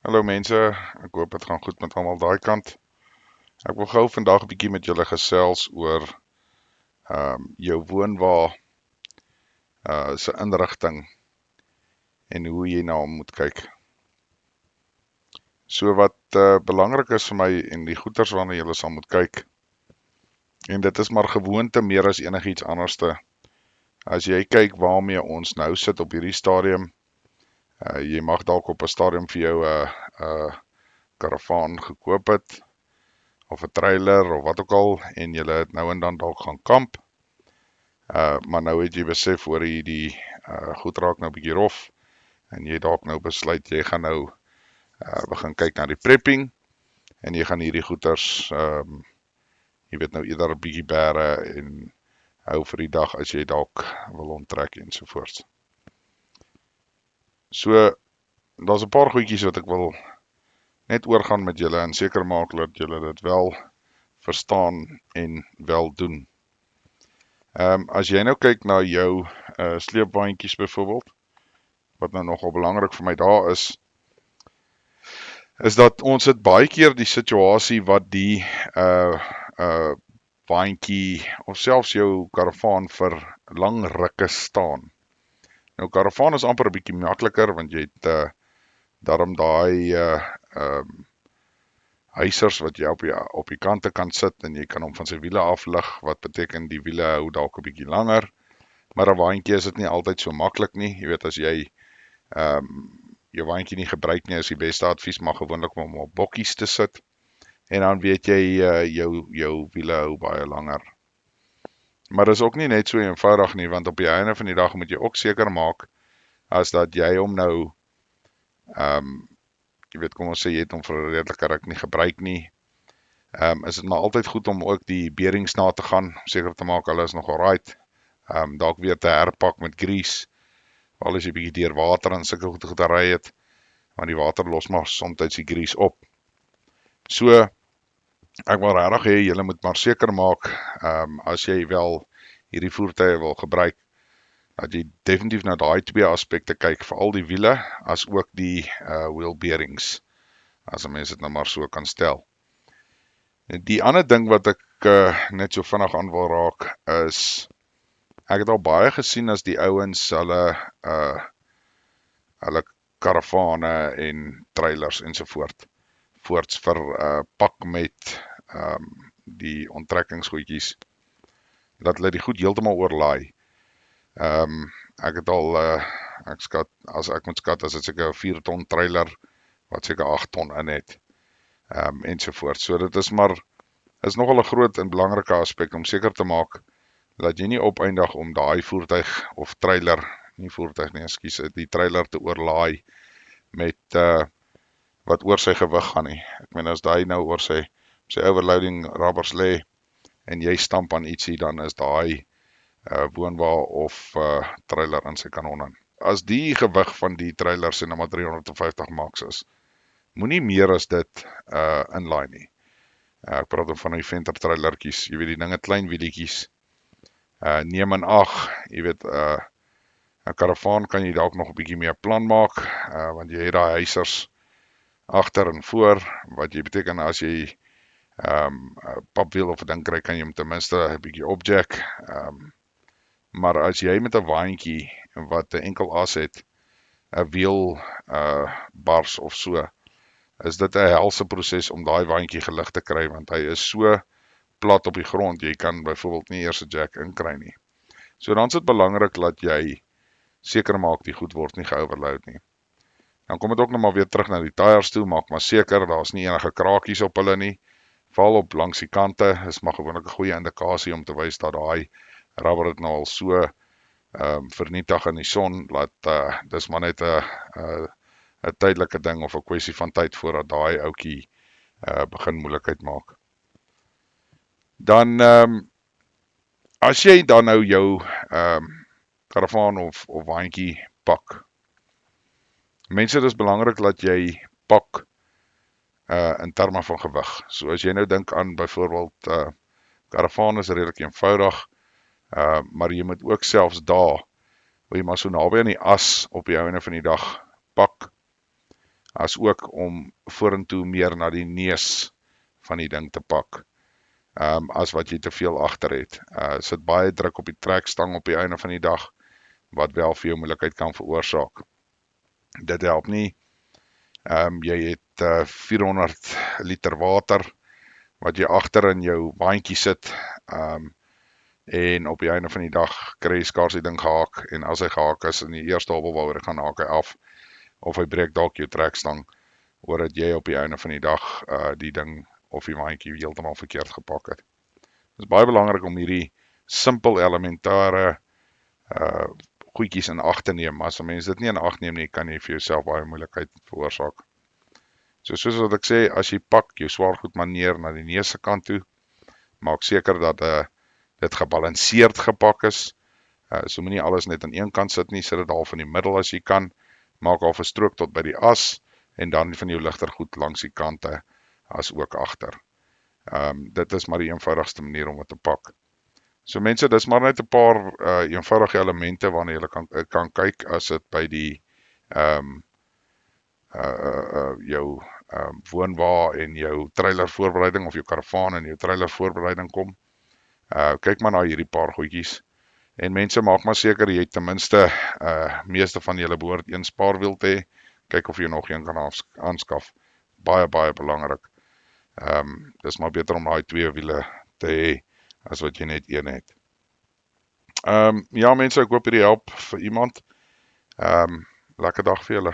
Hallo mense, ek hoop dit gaan goed met almal daai kant. Ek wil gou vandag 'n bietjie met julle gesels oor jou woonwa se inrigting en hoe jy na hom moet kyk. So wat belangrik is vir my en die goeters waarna jy sal moet kyk. En dit is maar gewoonte meer as enigiets anderste. As jy kyk waarmee ons nou sit op hierdie stadium, jy mag dalk op 'n stadium vir jou 'n karavaan gekoop het of 'n trailer of wat ook al en jy het nou en dan dalk gaan kamp. Maar nou het jy besef hoor jy die goed raak nou 'n bietjie rof en jy dalk nou besluit jy gaan nou begin kyk na die prepping en jy gaan hierdie goeters jy weet nou eerder 'n bietjie bære en hou vir die dag as jy dalk wil onttrek ensovoorts. So daar's 'n paar goedjies wat ek wil net oorgaan met julle en seker maak dat julle dit wel verstaan en wel doen. As jy nou kyk na jou sleepwaandjies byvoorbeeld, wat nou nogal belangrik vir my daar is dat ons het baie keer die situasie wat die waandjie of selfs jou karavaan vir lang rukke staan. Nou karavaan is amper 'n bietjie makliker want jy het daarom daai huisers wat jy op die kante kan sit en jy kan hom van sy wiele aflig, wat beteken die wiele hou dalk 'n bietjie langer. Maar 'n waandjie is dit nie altyd so maklik nie. Jy weet as jy jou waandjie nie gebruik nie, is die beste advies maar gewoonlik om op bokkies te sit. En dan weet jy jou wiele hou baie langer. Maar dis ook nie net so eenvoudig nie, want op die einde van die dag moet jy ook seker maak as dat jy hom nou jy weet, kom ons sê jy het hom vir 'n redelike ruk nie gebruik nie. Is dit maar altyd goed om ook die bearings na te gaan, om seker te maak hulle is nog alright. Dalk weer te herpak met grease, al as jy bietjie deur water en sulke goed gery het, want die water los maar soms die grease op. So, ek wil regtig hê julle moet maar seker maak, as jy wel hierdie voertuie wil gebruik, dat jy definitief na daai twee aspekte kyk, veral die wiele, as ook die wheel bearings, as 'n mens dit nou maar so kan stel. Die ander ding wat ek net so vinnig aan wil raak, is, ek het al baie gesien as die ouens hulle karavane en trailers ensovoort, voorts verpak met die onttrekkingsgoedjies, dat hulle die goed heeltemal oorlaai. Ek het al, as ek moet skat, as dit seker 'n 4 ton trailer, wat seker 8 ton in het, ensovoort. So dit is nogal 'n groot en belangrike aspek om seker te maak, dat jy nie opeindig om daai voertuig of trailer, nie voertuig nie, ekskuus, die trailer te oorlaai met wat oor sy gewig gaan nie. Ek meen as daai nou oor sy overloading rubbers lê en jy stamp aan ietsie, dan is daai woonwa of trailer in sy kanon in. As die gewig van die trailer sê nou maar 350 max is, moenie meer as dit inlaai nie. Ek praat van die venter trailertjies, jy weet die dinge klein wielietjies. Neem in ag, jy weet 'n karavaan kan jy dalk nog 'n bietjie meer plan maak, want jy het daai huisers agter en voor, wat jy beteken as jy papwiel of 'n ding kry, kan jy hom ten minste 'n bietjie opjack. Maar as jy met 'n waandjie wat 'n enkel as het, 'n wiel bars of so, is dit 'n helse proses om daai waandjie gelig te kry, want hy is so plat op die grond, jy kan byvoorbeeld nie eers 'n jack inkry nie. So dan is dit belangrik dat jy seker maak die goed word nie geoverload nie. Dan kom dit ook nog maar weer terug na die tyres toe, maak maar seker, daar's nie enige kraakies op hulle nie. Val op langs die kante, is maar gewoonlik 'n goeie indikasie om te wys dat daai rubber het nou al so vernietig in die son, dat dis maar net 'n tydelike ding of 'n kwessie van tyd voordat daai ouetjie begin moeilikheid maak. Dan, as jy dan nou jou karavaan of waandjie pak. Mense, dis belangrik dat jy pak in terme van gewig. So as jy nou dink aan byvoorbeeld karavaan is redelik eenvoudig, maar jy moet ook selfs daar, wil jy maar so naby aan die as op die einde van die dag pak, as ook om vorentoe meer na die neus van die ding te pak, as wat jy te veel agter het. Sit baie druk op die trekstang op die einde van die dag, wat wel vir jou moeilikheid kan veroorsaak. Dit help nie, jy het 400 liter water, wat jy agter in jou baantjie sit, en op die einde van die dag kry jy skaars die ding gehaak, en as hy gehaak is in die eerste hobbel waaroor hy gaan, haak hy af, of hy breek dalk jou trekstang, oor dat jy op die einde van die dag die ding of die maandjie heeltemal verkeerd gepak het. Dit is baie belangrik om hierdie simpel elementare goedjies in ag te neem. As 'n mens dit nie in ag neem nie, kan jy vir jouself baie moeilikheid veroorsaak. Soos wat ek sê, as jy pak jou swaargoed maar neer na die neus se kant toe, maak seker dat dit gebalanseerd gepak is. So moenie alles net aan een kant sit nie, sit dit half in die middel as jy kan. Maak half 'n strook tot by die as, en dan van jou ligter goed langs die kante, as ook agter. Dit is maar die eenvoudigste manier om dit te pak. So mense, dis maar net 'n paar eenvoudige elemente waarna jy kan kyk as dit by die jou woonwa en jou trailer voorbereiding, of jou karavaan en jou trailer voorbereiding kom. Kyk maar na hierdie paar goedjies. En mense, maak maar seker jy ten minste meeste van julle behoort een spaarwiel te hê. Kyk of jy nog een kan aanskaf. Baie belangrik. Dis maar beter om daai 2 wiele te hê as wat jy net een het. Ja mense, ek hoop hierdie help vir iemand. Lekker dag vir julle.